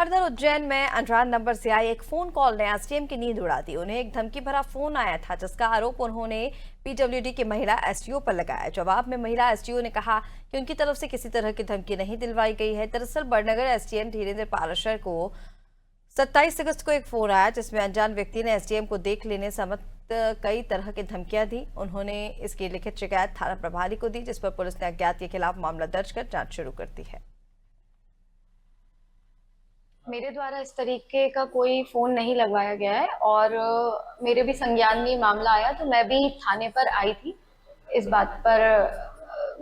उधर उज्जैन में अनजान नंबर से आई एक फोन कॉल ने एसडीएम की नींद उड़ा दी। उन्हें एक धमकी भरा फोन आया था जिसका आरोप उन्होंने पीडब्ल्यूडी की महिला एसडीओ पर लगाया। जवाब में महिला एसडीओ ने कहा कि उनकी तरफ से किसी तरह की धमकी नहीं दिलवाई गई है। दरअसल बड़नगर एसडीएम धीरेन्द्र पाराशर को 27 अगस्त को एक फोन आया जिसमें अनजान व्यक्ति ने एसडीएम को देख लेने समेत कई तरह की धमकियां दी। उन्होंने इसकी लिखित शिकायत थाना प्रभारी को दी, जिस पर पुलिस ने अज्ञात के खिलाफ मामला दर्ज कर जांच शुरू कर दी है। मेरे द्वारा इस तरीके का कोई फोन नहीं लगवाया गया है और मेरे भी संज्ञान में मामला आया तो मैं भी थाने पर आई थी इस बात पर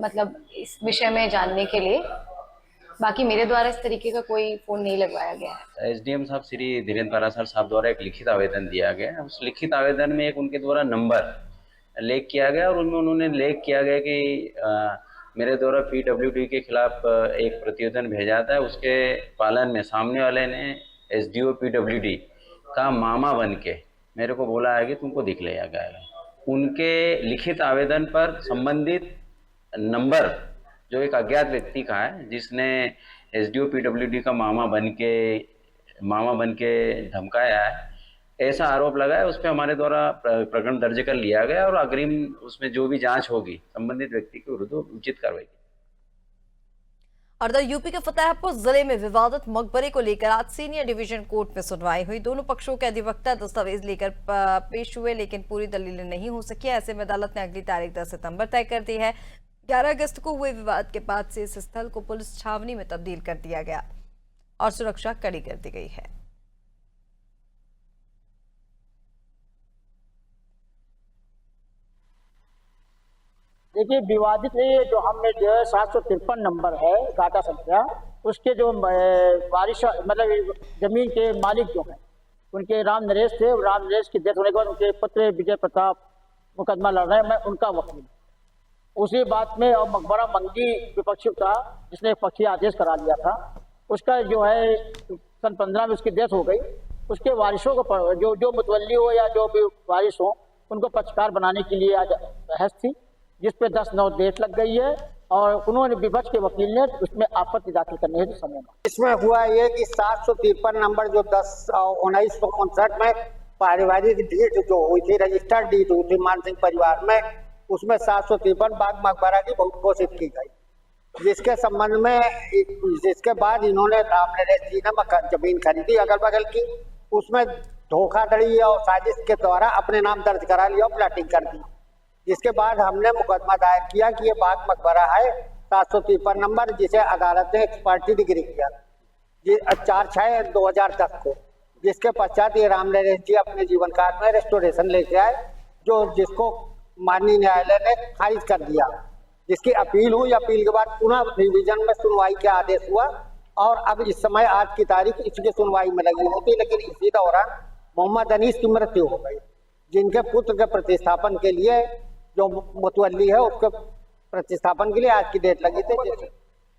मतलब इस विषय में जानने के लिए। बाकी मेरे द्वारा इस तरीके का कोई फोन नहीं लगवाया गया है। एसडीएम साहब श्री धीरेन्द्र पाराशर साहब द्वारा एक लिखित आवेदन दिया गया। उस लिखित आवेदन में एक उनके द्वारा नंबर लेख किया गया और उनमें उन्होंने लेख किया गया कि मेरे द्वारा पीडब्ल्यूडी के खिलाफ एक प्रतिवेदन भेजा था। उसके पालन में सामने वाले ने एसडीओ पीडब्ल्यूडी का मामा बन के मेरे को बोला है कि तुमको दिख लिया गया। उनके लिखित आवेदन पर संबंधित नंबर जो एक अज्ञात व्यक्ति का है जिसने एसडीओ पीडब्ल्यूडी का मामा बन के धमकाया है, ऐसा आरोप लगा है। उस पर हमारे द्वारा प्रकरण दर्ज कर लिया गया और अग्रिम उसमें जो भी जांच होगी संबंधित व्यक्ति के विरुद्ध उचित कार्रवाई की। और यूपी के फतेहपुर जिले में विवादित मकबरे को लेकर आज सीनियर डिवीजन कोर्ट में सुनवाई हुई। दोनों पक्षों के अधिवक्ता दस्तावेज लेकर पेश हुए, लेकिन पूरी दलीलें नहीं हो सकी। ऐसे में अदालत ने अगली तारीख 10 सितंबर तय कर दी है। 11 अगस्त को हुए विवाद के बाद से इस स्थल को पुलिस छावनी में तब्दील कर दिया गया और सुरक्षा कड़ी कर दी गई है। देखिए, विवादित नहीं, जो हमने जो है 753 नंबर है गाटा संख्या, उसके जो वारिश मतलब जमीन के मालिक जो हैं उनके राम नरेश थे। राम नरेश की डेथ होने के बाद उनके पुत्र विजय प्रताप मुकदमा लड़ रहे हैं। मैं उनका वकील। उसी बात में और मकबरा मंगी विपक्षी था जिसने पक्षी आदेश करा लिया था, उसका जो है सन 15 में उसकी डेथ हो गई। उसके वारिसों को जो मुतवल्ली हो या जो भी वारिस हो उनको पक्षकार बनाने के लिए आज बहस थी जिस पे 10/9 डेट लग गई है और उन्होंने विपक्ष के वकील ने उसमें आपत्ति दाखिल करने हेतु समय मांगा। इसमें हुआ ये कि 753 नंबर जो 10/1959 में पारिवारिक डीड जो हुई थी, रजिस्टर्ड डीड हुई थी मान सिंह परिवार में, उसमें 753 बाग मकबरा की बहुत घोषित की गई, जिसके बाद इन्होंने राम नरेश जी ने जमीन खरीदी अगल बगल की। उसमें धोखाधड़ी और साजिश के द्वारा अपने नाम दर्ज करा लिया और प्लाटिंग कर दी। जिसके बाद हमने मुकदमा दायर किया कि ये बाग मकबरा है 753 नंबर, जिसे अदालत ने एक्सपर्टी डिग्री किया 4/6/2010 को। जिसके पश्चात ये राम नरेश जी अपने जीवन काल में रेस्टोरेशन लेके आए, जिसको माननीय न्यायालय ने खारिज कर दिया, जिसकी अपील हुई। अपील के बाद पुनः रिवीजन में सुनवाई का आदेश हुआ और अब इस समय आज की तारीख इसकी सुनवाई में लगी होती। लेकिन इसी दौरान मोहम्मद अनीस की मृत्यु हो गई, जिनके पुत्र के प्रतिस्थापन के लिए जो मुतवल्ली है उसके प्रतिस्थापन के लिए आज की डेट लगी थी।